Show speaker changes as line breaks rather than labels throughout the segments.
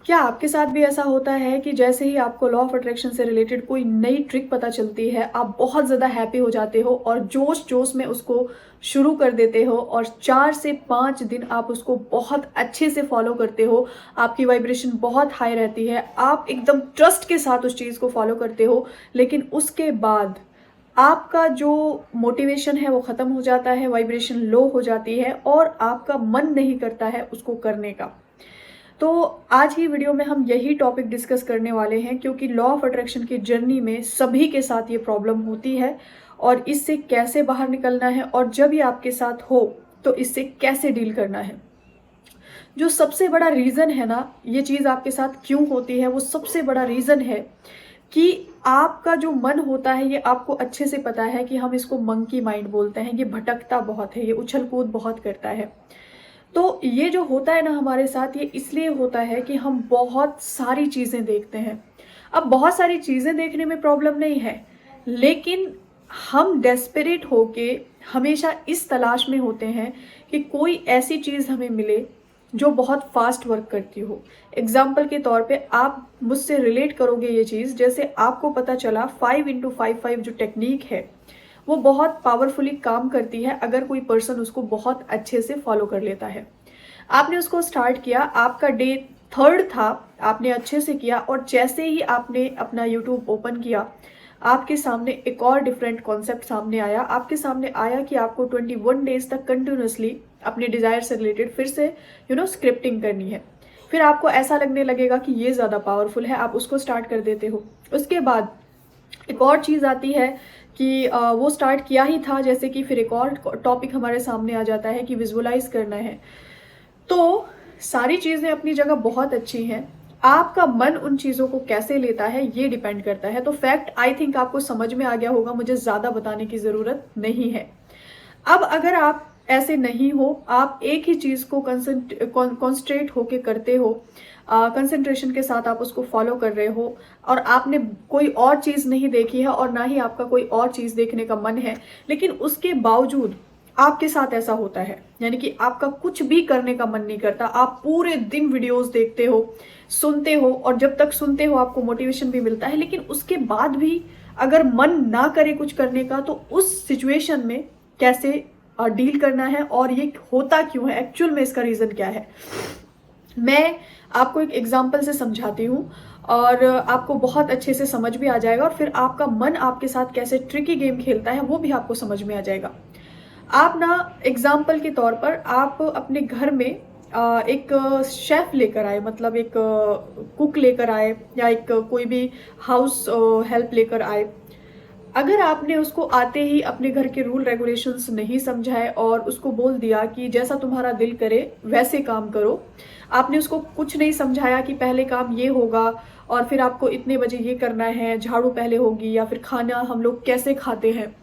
क्या आपके साथ भी ऐसा होता है कि जैसे ही आपको लॉ ऑफ अट्रैक्शन से रिलेटेड कोई नई ट्रिक पता चलती है, आप बहुत ज़्यादा हैप्पी हो जाते हो और जोश-जोश में उसको शुरू कर देते हो और 4 से 5 दिन आप उसको बहुत अच्छे से फॉलो करते हो। आपकी वाइब्रेशन बहुत हाई रहती है, आप एकदम ट्रस्ट के साथ उस चीज़ को फॉलो करते हो, लेकिन उसके बाद आपका जो मोटिवेशन है वो ख़त्म हो जाता है, वाइब्रेशन लो हो जाती है और आपका मन नहीं करता है उसको करने का। तो आज की वीडियो में हम यही टॉपिक डिस्कस करने वाले हैं, क्योंकि लॉ ऑफ अट्रैक्शन की जर्नी में सभी के साथ ये प्रॉब्लम होती है और इससे कैसे बाहर निकलना है और जब ये आपके साथ हो तो इससे कैसे डील करना है। जो सबसे बड़ा रीज़न है ना, ये चीज़ आपके साथ क्यों होती है, वो सबसे बड़ा रीज़न है कि आपका जो मन होता है, ये आपको अच्छे से पता है कि हम इसको मंकी माइंड बोलते हैं, ये भटकता बहुत है, ये उछल कूद बहुत करता है। तो ये जो होता है ना हमारे साथ, ये इसलिए होता है कि हम बहुत सारी चीज़ें देखते हैं। अब बहुत सारी चीज़ें देखने में प्रॉब्लम नहीं है, लेकिन हम डेस्परेट होके हमेशा इस तलाश में होते हैं कि कोई ऐसी चीज़ हमें मिले जो बहुत फास्ट वर्क करती हो। एग्जाम्पल के तौर पे आप मुझसे रिलेट करोगे ये चीज़, जैसे आपको पता चला 5x55 जो टेक्निक है वो बहुत पावरफुली काम करती है अगर कोई पर्सन उसको बहुत अच्छे से फॉलो कर लेता है। आपने उसको स्टार्ट किया, आपका डे 3rd था, आपने अच्छे से किया और जैसे ही आपने अपना यूट्यूब ओपन किया, आपके सामने एक और डिफरेंट कॉन्सेप्ट सामने आया। आपके सामने आया कि आपको 21 डेज तक कंटिन्यूसली अपने डिज़ायर से रिलेटेड फिर से स्क्रिप्टिंग करनी है। फिर आपको ऐसा लगने लगेगा कि ये ज़्यादा पावरफुल है, आप उसको स्टार्ट कर देते हो। उसके बाद एक और चीज़ आती है कि वो स्टार्ट किया ही था, जैसे कि फिर एक और टॉपिक हमारे सामने आ जाता है कि विजुअलाइज करना है। तो सारी चीज़ें अपनी जगह बहुत अच्छी हैं, आपका मन उन चीज़ों को कैसे लेता है ये डिपेंड करता है। तो फैक्ट आई थिंक आपको समझ में आ गया होगा, मुझे ज़्यादा बताने की ज़रूरत नहीं है। अब अगर आप ऐसे नहीं हो, आप एक ही चीज़ को कॉन्सेंट्रेट होके करते हो, कंसंट्रेशन के साथ आप उसको फॉलो कर रहे हो और आपने कोई और चीज़ नहीं देखी है और ना ही आपका कोई और चीज़ देखने का मन है, लेकिन उसके बावजूद आपके साथ ऐसा होता है, यानी कि आपका कुछ भी करने का मन नहीं करता, आप पूरे दिन वीडियोस देखते हो, सुनते हो और जब तक सुनते हो आपको मोटिवेशन भी मिलता है, लेकिन उसके बाद भी अगर मन ना करे कुछ करने का, तो उस सिचुएशन में कैसे डील करना है और ये होता क्यों है, एक्चुअल में इसका रीज़न क्या है। मैं आपको एक एग्जाम्पल से समझाती हूँ और आपको बहुत अच्छे से समझ भी आ जाएगा और फिर आपका मन आपके साथ कैसे ट्रिकी गेम खेलता है वो भी आपको समझ में आ जाएगा। आप ना एग्जाम्पल के तौर पर आप अपने घर में एक शेफ लेकर आए, मतलब एक कुक लेकर आए या एक कोई भी हाउस हेल्प लेकर आए। अगर आपने उसको आते ही अपने घर के रूल रेगुलेशंस नहीं समझाए और उसको बोल दिया कि जैसा तुम्हारा दिल करे वैसे काम करो, आपने उसको कुछ नहीं समझाया कि पहले काम ये होगा और फिर आपको इतने बजे ये करना है, झाड़ू पहले होगी, या फिर खाना हम लोग कैसे खाते हैं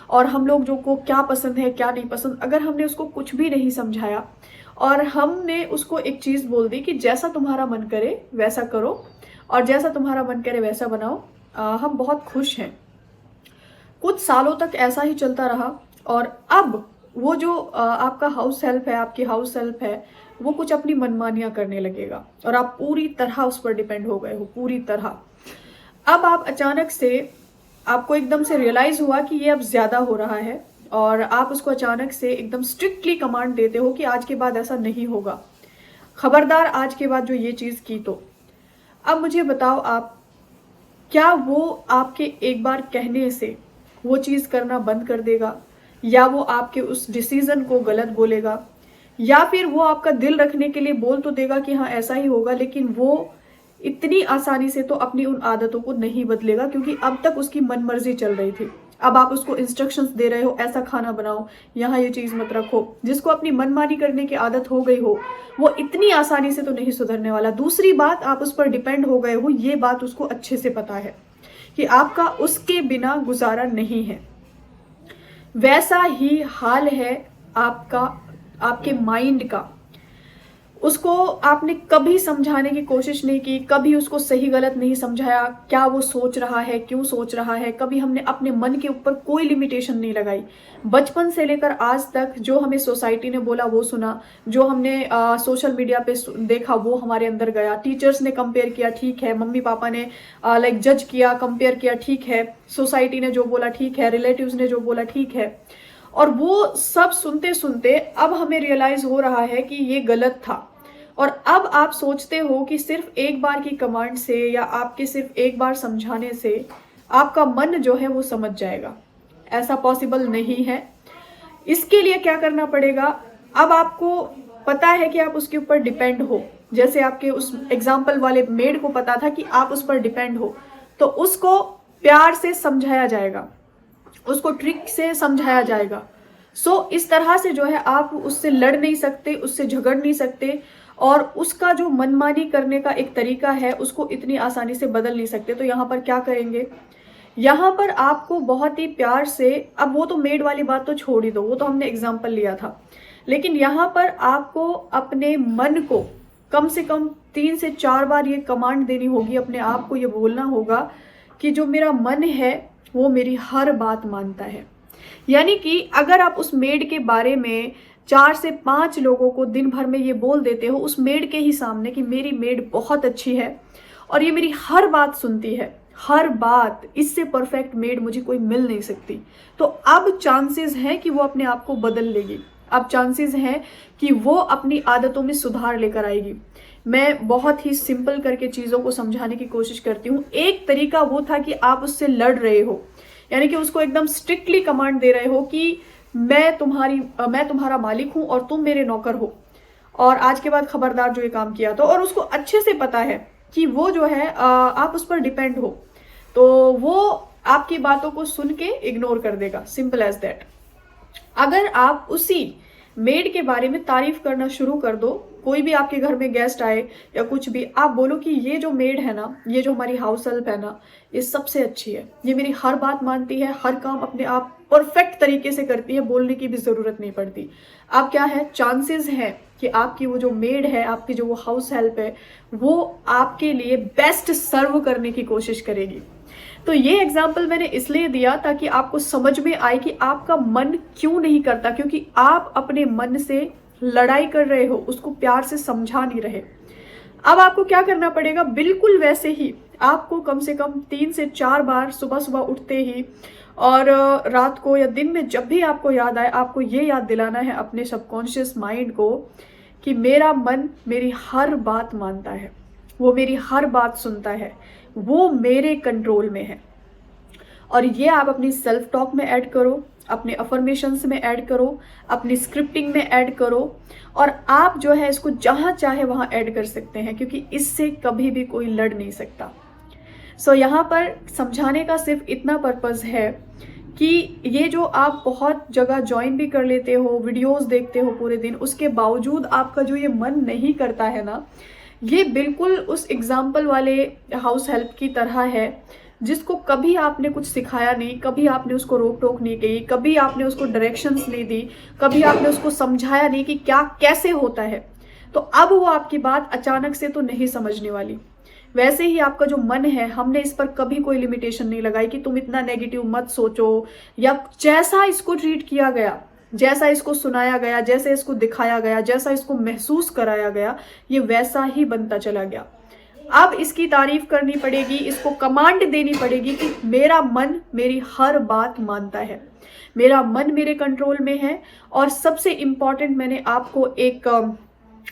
और हम लोग जो को क्या पसंद है क्या नहीं पसंद, अगर हमने उसको कुछ भी नहीं समझाया और हमने उसको एक चीज़ बोल दी कि जैसा तुम्हारा मन करे वैसा करो और जैसा तुम्हारा मन करे वैसा बनाओ, हम बहुत खुश हैं। कुछ सालों तक ऐसा ही चलता रहा और अब वो जो आपका हाउस हेल्प है, आपकी हाउस हेल्प है, वो कुछ अपनी मनमानियाँ करने लगेगा और आप पूरी तरह उस पर डिपेंड हो गए हो, पूरी तरह। अब आप अचानक से, आपको एकदम से रियलाइज़ हुआ कि ये अब ज़्यादा हो रहा है और आप उसको अचानक से एकदम स्ट्रिक्टली कमांड देते हो कि आज के बाद ऐसा नहीं होगा, खबरदार आज के बाद जो ये चीज़ की तो। अब मुझे बताओ आप, क्या वो आपके एक बार कहने से वो चीज़ करना बंद कर देगा, या वो आपके उस डिसीज़न को गलत बोलेगा, या फिर वो आपका दिल रखने के लिए बोल तो देगा कि हाँ ऐसा ही होगा, लेकिन वो इतनी आसानी से तो अपनी उन आदतों को नहीं बदलेगा, क्योंकि अब तक उसकी मनमर्जी चल रही थी। अब आप उसको इंस्ट्रक्शंस दे रहे हो, ऐसा खाना बनाओ, यहाँ ये चीज़ मत रखो, जिसको अपनी मनमानी करने की आदत हो गई हो, वो इतनी आसानी से तो नहीं सुधरने वाला। दूसरी बात, आप उस पर डिपेंड हो गए हो, ये बात उसको अच्छे से पता है कि आपका उसके बिना गुजारा नहीं है। वैसा ही हाल है आपका, आपके माइंड का। उसको आपने कभी समझाने की कोशिश नहीं की, कभी उसको सही गलत नहीं समझाया, क्या वो सोच रहा है, क्यों सोच रहा है, कभी हमने अपने मन के ऊपर कोई लिमिटेशन नहीं लगाई। बचपन से लेकर आज तक जो हमें सोसाइटी ने बोला वो सुना, जो हमने सोशल मीडिया पे देखा वो हमारे अंदर गया, टीचर्स ने कंपेयर किया ठीक है, मम्मी पापा ने लाइक जज किया, कंपेयर किया ठीक है, सोसाइटी ने जो बोला ठीक है, रिलेटिव्स ने जो बोला ठीक है। और वो सब सुनते सुनते अब हमें रियलाइज हो रहा है कि ये गलत था। और अब आप सोचते हो कि सिर्फ एक बार की कमांड से या आपके सिर्फ एक बार समझाने से आपका मन जो है वो समझ जाएगा। ऐसा पॉसिबल नहीं है। इसके लिए क्या करना पड़ेगा, अब आपको पता है कि आप उसके ऊपर डिपेंड हो, जैसे आपके उस एग्जाम्पल वाले मेड को पता था कि आप उस पर डिपेंड हो, तो उसको प्यार से समझाया जाएगा, उसको ट्रिक से समझाया जाएगा। इस तरह से जो है आप उससे लड़ नहीं सकते, उससे झगड़ नहीं सकते, और उसका जो मनमानी करने का एक तरीका है उसको इतनी आसानी से बदल नहीं सकते। तो यहाँ पर क्या करेंगे, यहाँ पर आपको बहुत ही प्यार से, अब वो तो मेड वाली बात तो छोड़ ही दो, वो तो हमने एग्जाम्पल लिया था, लेकिन यहाँ पर आपको अपने मन को कम से कम 3 से 4 बार ये कमांड देनी होगी, अपने आप को ये बोलना होगा कि जो मेरा मन है वो मेरी हर बात मानता है। यानी कि अगर आप उस मेड के बारे में 4 से 5 लोगों को दिन भर में ये बोल देते हो उस मेड के ही सामने कि मेरी मेड बहुत अच्छी है और ये मेरी हर बात सुनती है, हर बात, इससे परफेक्ट मेड मुझे कोई मिल नहीं सकती, तो अब चांसेस हैं कि वो अपने आप को बदल लेगी, अब चांसेस हैं कि वो अपनी आदतों में सुधार लेकर आएगी। मैं बहुत ही सिंपल करके चीज़ों को समझाने की कोशिश करती हूँ। एक तरीका वो था कि आप उससे लड़ रहे हो, यानी कि उसको एकदम स्ट्रिक्टली कमांड दे रहे हो कि मैं तुम्हारा मालिक हूं और तुम मेरे नौकर हो, और आज के बाद खबरदार जो ये काम किया तो, और उसको अच्छे से पता है कि वो जो है आप उस पर डिपेंड हो, तो वो आपकी बातों को सुन के इग्नोर कर देगा, सिंपल एज दैट। अगर आप उसी मेड के बारे में तारीफ करना शुरू कर दो, कोई भी आपके घर में गेस्ट आए या कुछ भी, आप बोलो कि ये जो मेड है ना, ये जो हमारी हाउस हेल्प है ना, ये सबसे अच्छी है, ये मेरी हर बात मानती है, हर काम अपने आप परफेक्ट तरीके से करती है, बोलने की भी जरूरत नहीं पड़ती। अब क्या है, चांसेस है कि आपकी वो जो मेड है, आपकी जो वो हाउस हेल्प है, वो आपके लिए बेस्ट सर्व करने की कोशिश करेगी। तो ये एग्जाम्पल मैंने इसलिए दिया ताकि आपको समझ में आए कि आपका मन क्यों नहीं करता, क्योंकि आप अपने मन से लड़ाई कर रहे हो, उसको प्यार से समझा नहीं रहे। अब आपको क्या करना पड़ेगा, बिल्कुल वैसे ही आपको कम से कम 3 से 4 बार सुबह सुबह उठते ही और रात को या दिन में जब भी आपको याद आए, आपको ये याद दिलाना है अपने सबकॉन्शियस माइंड को कि मेरा मन मेरी हर बात मानता है, वो मेरी हर बात सुनता है, वो मेरे कंट्रोल में है। और ये आप अपनी सेल्फ टॉक में ऐड करो, अपने अफर्मेशंस में ऐड करो, अपनी स्क्रिप्टिंग में ऐड करो, और आप जो है इसको जहाँ चाहे वहाँ ऐड कर सकते हैं, क्योंकि इससे कभी भी कोई लड़ नहीं सकता। यहाँ पर समझाने का सिर्फ इतना पर्पज़ है कि ये जो आप बहुत जगह ज्वाइन भी कर लेते हो, वीडियोस देखते हो पूरे दिन, उसके बावजूद आपका जो ये मन नहीं करता है ना, ये बिल्कुल उस एग्जाम्पल वाले हाउस हेल्प की तरह है जिसको कभी आपने कुछ सिखाया नहीं, कभी आपने उसको रोक टोक नहीं की, कभी आपने उसको डायरेक्शंस नहीं दी, कभी आपने उसको समझाया नहीं कि क्या कैसे होता है। तो अब वो आपकी बात अचानक से तो नहीं समझने वाली। वैसे ही आपका जो मन है, हमने इस पर कभी कोई लिमिटेशन नहीं लगाई कि तुम इतना नेगेटिव मत सोचो, या जैसा इसको ट्रीट किया गया, जैसा इसको सुनाया गया, जैसे इसको दिखाया गया, जैसा इसको महसूस कराया गया, ये वैसा ही बनता चला गया। अब इसकी तारीफ करनी पड़ेगी, इसको कमांड देनी पड़ेगी कि मेरा मन मेरी हर बात मानता है, मेरा मन मेरे कंट्रोल में है। और सबसे इम्पॉर्टेंट, मैंने आपको एक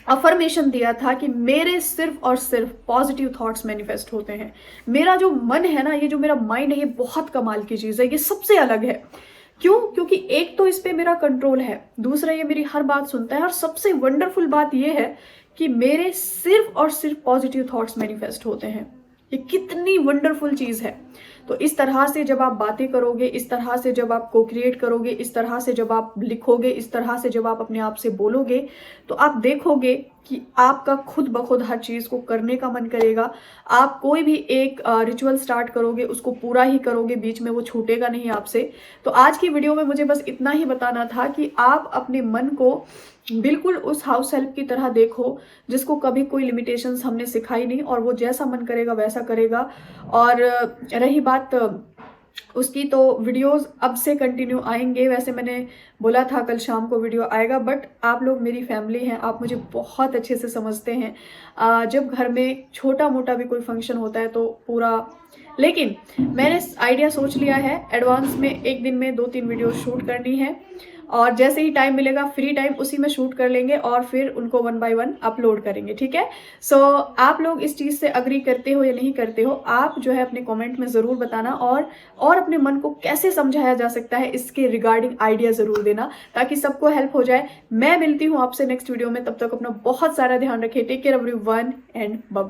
अफर्मेशन दिया था कि मेरे सिर्फ और सिर्फ पॉजिटिव थॉट्स मैनिफेस्ट होते हैं। मेरा जो मन है ना, ये जो मेरा माइंड है, ये बहुत कमाल की चीज़ है, ये सबसे अलग है। क्यों? क्योंकि एक तो इस पे मेरा कंट्रोल है, दूसरा ये मेरी हर बात सुनता है, और सबसे वंडरफुल बात ये है कि मेरे सिर्फ और सिर्फ पॉजिटिव थॉट्स मैनिफेस्ट होते हैं। ये कितनी वंडरफुल चीज़ है। तो इस तरह से जब आप बातें करोगे, इस तरह से जब आप को क्रिएट करोगे, इस तरह से जब आप लिखोगे, इस तरह से जब आप अपने आप से बोलोगे, तो आप देखोगे कि आपका खुद ब खुद हर चीज़ को करने का मन करेगा। आप कोई भी एक रिचुअल स्टार्ट करोगे, उसको पूरा ही करोगे, बीच में वो छूटेगा नहीं आपसे। तो आज की वीडियो में मुझे बस इतना ही बताना था कि आप अपने मन को बिल्कुल उस हाउस हेल्प की तरह देखो जिसको कभी कोई लिमिटेशंस हमने सिखाई नहीं, और वो जैसा मन करेगा वैसा करेगा। और रही बात उसकी, तो वीडियोस अब से कंटिन्यू आएंगे। वैसे मैंने बोला था कल शाम को वीडियो आएगा, बट आप लोग मेरी फैमिली हैं, आप मुझे बहुत अच्छे से समझते हैं। जब घर में छोटा मोटा भी कोई फंक्शन होता है तो पूरा, लेकिन मैंने आइडिया सोच लिया है एडवांस में, एक दिन में 2-3 वीडियो शूट करनी है, और जैसे ही टाइम मिलेगा फ्री टाइम उसी में शूट कर लेंगे और फिर उनको 1 बाय 1 अपलोड करेंगे, ठीक है। सो आप लोग इस चीज़ से अग्री करते हो या नहीं करते हो, आप जो है अपने कमेंट में ज़रूर बताना, और अपने मन को कैसे समझाया जा सकता है इसके रिगार्डिंग आइडिया ज़रूर देना, ताकि सबको हेल्प हो जाए। मैं मिलती हूँ आपसे नेक्स्ट वीडियो में, तब तक अपना बहुत सारा ध्यान रखें। Take care everyone and bye bye.